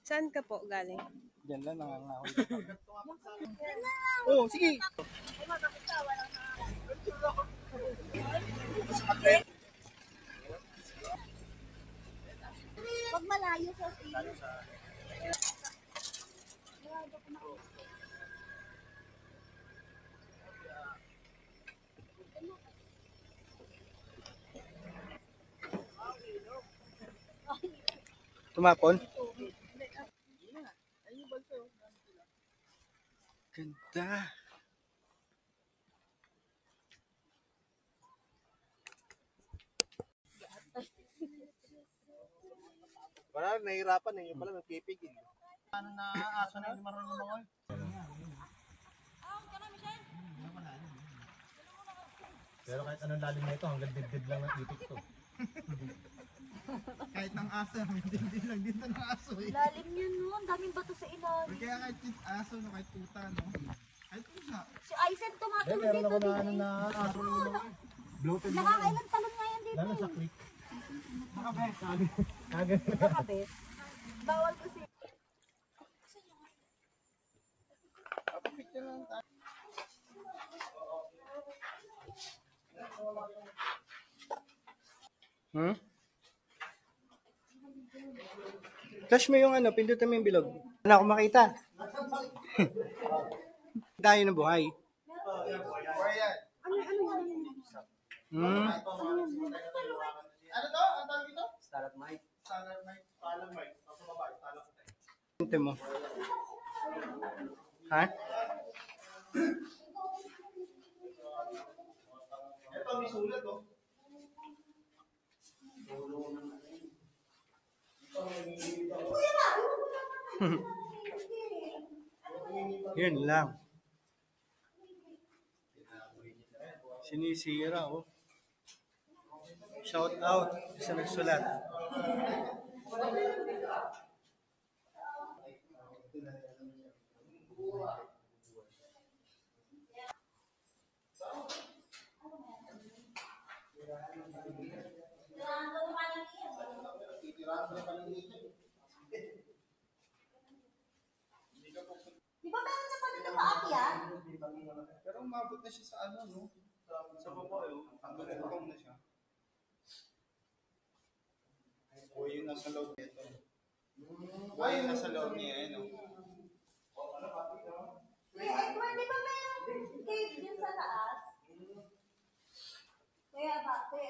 Saan ka po galing? Diyan lang, nangangahoy. Oh, sige. Wag malayo sa silo. Tumapon? Ganda. Parang nahihirapan eh. Yung pala nagpipigil. Ano na aso na yung marunong lumangoy? Pero kahit anong lalim na ito, hanggang dibdib lang ng itik to. Kahit ng aso, dibdib lang dito ng aso eh. Lalim yun no, ang daming bato sa ilalim. Kaya kahit aso, no, kahit tuta, no? Kahit tuta. Si Aizen tumatulog dito. Meron ako na ano na aso na lumangoy. Bloated na. Nakakailang talon nga yan dito. Lalo sa creek. Makabes. Kagad. Nakabes. Bawal kasi. Picture lang tayo. Flash mo yung ano, pindutin mo yung bilog. Ano ako makita? Tayo ng buhay. Ano to? Ang tawag dito? Stalagmite. Stalagmite. Stalagmite. Sa babae. Stalagmite. Pindutin mo. Ha? Ito, may sulat oh. Yun lang. Sinisira oh. Shout out sa nagsulat. Di ba meron na pala na paakyat? Pero umabot na siya sa ano, no? Sa babae, hanggang utong na siya. O yun nasa loob nito. O yun nasa loob niya, no? Kuya Edward, di ba meron cave dyan sa taas? Kuya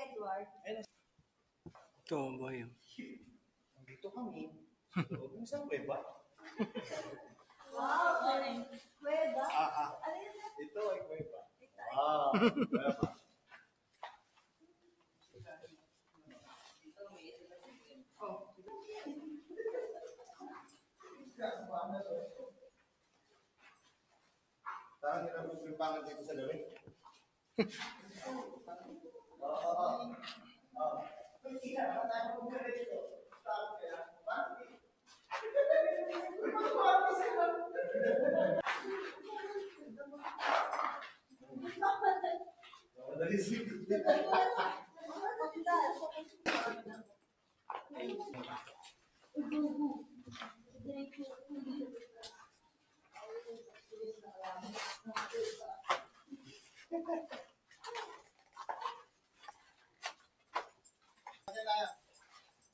Edward. Ito ang buhay. Dito kami. Isang kuweba. Wow, kuweba. Ano yun? Ito ay kuweba. Ah, kuweba. Parang hirap yung pimpangan dito sa gabi.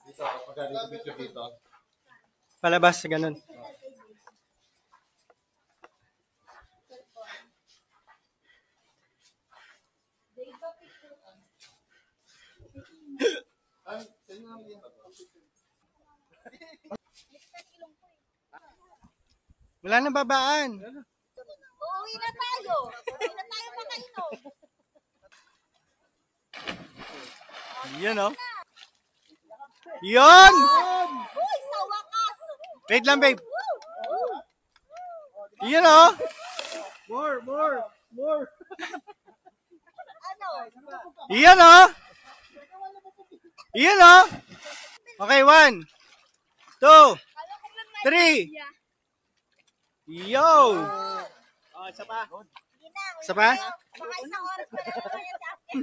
Dito, pagka dito picture dito. Palabas, ganun. Ay, sa'yo namin yan. Wala na babaan. Uuwi na tayo. Uuwi na tayo makainom. Yun oh. Yun! Uy, sa wakas. Wait lang, babe. Yun oh. More! Ano? Yun oh. Yun oh. Okay, 1, 2, 3. Yo! Oh, isa pa. Isa pa? Baka isang oras pa lang kaya sa akin.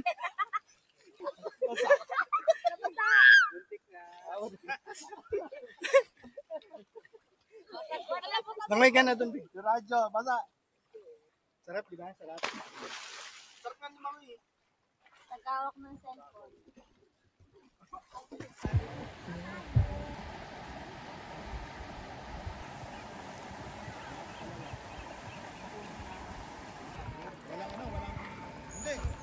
Langay ka na doon, Big. Yung radyo, basa. Sarap, di ba? Sarap. Sarap nga ni Mami. Tagawak ng cellphone. Hindi.